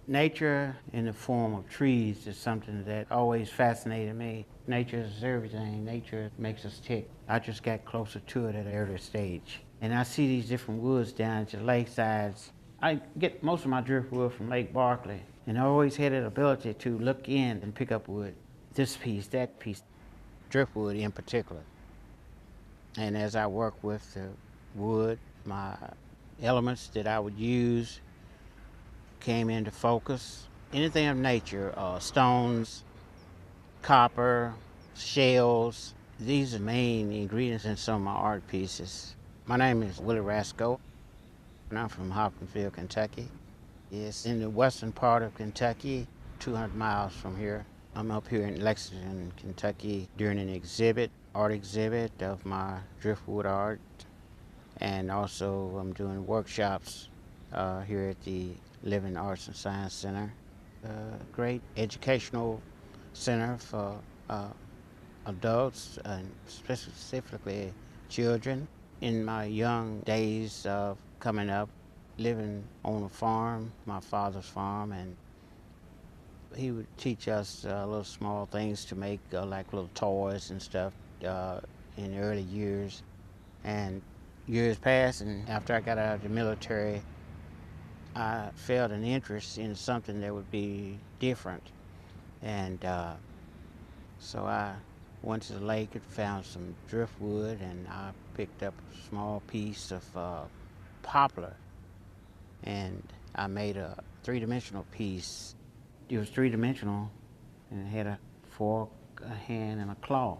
Nature in the form of trees is something that always fascinated me. Nature is everything. Nature makes us tick. I just got closer to it at an earlier stage. And I see these different woods down at the lakesides. I get most of my driftwood from Lake Barkley, and I always had an ability to look in and pick up wood. This piece, that piece, driftwood in particular. And as I work with the wood, my elements that I would use came into focus. Anything of nature, stones, copper, shells, these are main ingredients in some of my art pieces. My name is Willie Rascoe, and I'm from Hopkinsville, Kentucky. It's in the western part of Kentucky, 200 miles from here. I'm up here in Lexington, Kentucky, during an art exhibit of my driftwood art, and also I'm doing workshops here at the Living Arts and Science Center, a great educational center for adults and specifically children. In my young days of coming up, living on a farm, my father's farm, and he would teach us little small things to make, like little toys and stuff in the early years. And years passed, and after I got out of the military, I felt an interest in something that would be different. And so I went to the lake and found some driftwood, and I picked up a small piece of poplar, and I made a three-dimensional piece. It was three-dimensional, and it had a fork, a hand, and a claw.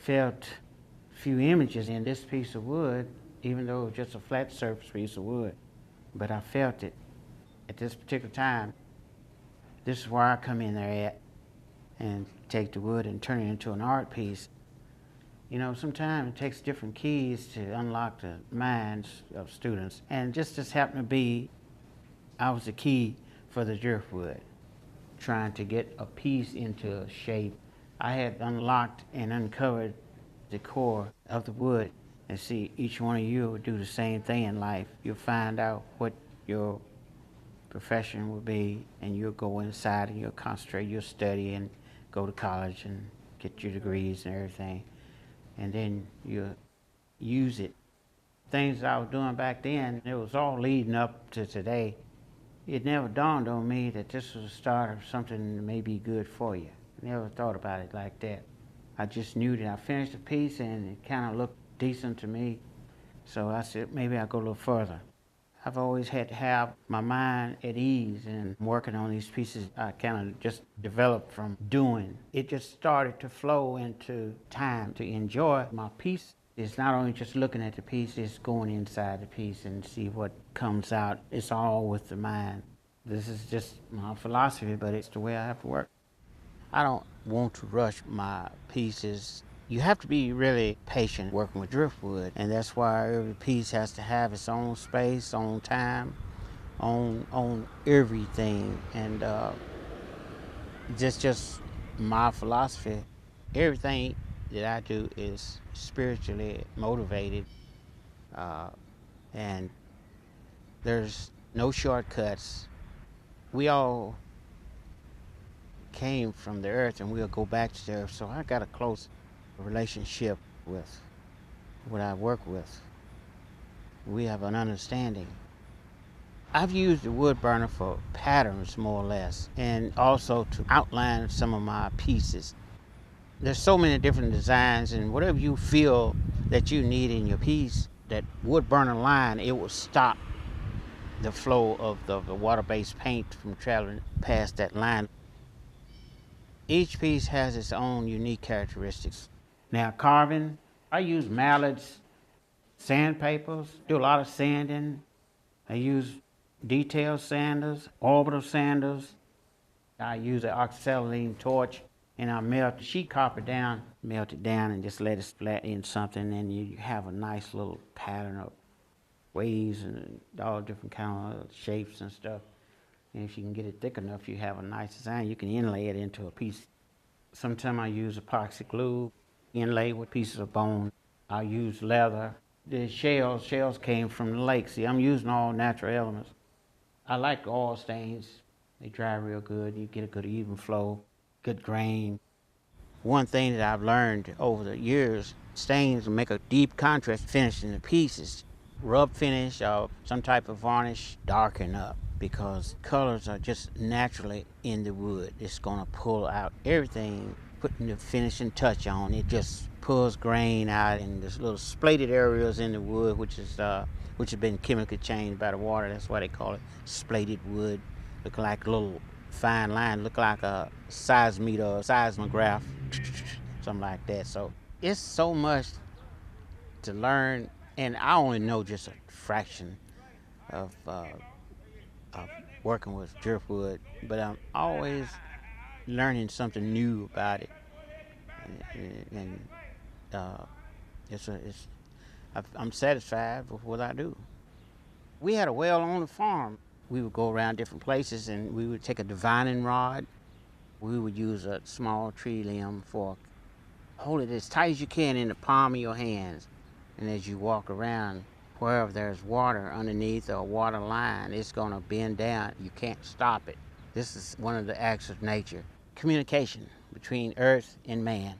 Felt a few images in this piece of wood, even though it was just a flat surface piece of wood. But I felt it at this particular time. This is where I come in there at and take the wood and turn it into an art piece. You know, sometimes it takes different keys to unlock the minds of students. And just happened to be, I was the key for the driftwood, trying to get a piece into a shape. I had unlocked and uncovered the core of the wood. And see, each one of you will do the same thing in life. You'll find out what your profession will be, and you'll go inside and you'll concentrate, you'll study and go to college and get your degrees and everything. And then you'll use it. Things I was doing back then, it was all leading up to today. It never dawned on me that this was the start of something that may be good for you. I never thought about it like that. I just knew that I finished the piece and it kind of looked decent to me. So I said, maybe I'll go a little further. I've always had to have my mind at ease, and working on these pieces I kind of just developed from doing. It just started to flow into time to enjoy my piece. It's not only just looking at the piece, it's going inside the piece and see what comes out. It's all with the mind. This is just my philosophy, but it's the way I have to work. I don't want to rush my pieces. You have to be really patient working with driftwood, and that's why every piece has to have its own space, own time, on everything. And just my philosophy. Everything that I do is spiritually motivated, and there's no shortcuts. We all came from the earth, and we'll go back to the earth, so I got a close relationship with what I work with. We have an understanding. I've used the wood burner for patterns, more or less, and also to outline some of my pieces. There's so many different designs, and whatever you feel that you need in your piece, that wood burner line, it will stop the flow of the water-based paint from traveling past that line. Each piece has its own unique characteristics. Now, carving, I use mallets, sandpapers, do a lot of sanding. I use detail sanders, orbital sanders. I use an oxyacetylene torch, and I melt the sheet copper down, melt it down, and just let it splat in something, and you have a nice little pattern of waves and all different kind of shapes and stuff. And if you can get it thick enough, you have a nice design. You can inlay it into a piece. Sometimes I use epoxy glue, inlay with pieces of bone. I use leather. The shells came from the lake. See, I'm using all natural elements. I like oil stains. They dry real good. You get a good even flow, good grain. One thing that I've learned over the years, stains will make a deep contrast finish in the pieces. Rub finish or some type of varnish darken up because colors are just naturally in the wood. It's gonna pull out everything, putting the finishing touch on. It just pulls grain out and there's little splated areas in the wood, which has been chemically changed by the water. That's why they call it splated wood. Look like a little fine line, look like a seismometer or seismograph, something like that. So it's so much to learn, and I only know just a fraction of working with driftwood, but I'm always learning something new about it, and uh, I'm satisfied with what I do. We had a well on the farm. We would go around different places, and we would take a divining rod. We would use a small tree limb for hold it as tight as you can in the palm of your hands. And as you walk around, wherever there's water underneath or a water line, it's going to bend down. You can't stop it. This is one of the acts of nature. Communication between earth and man.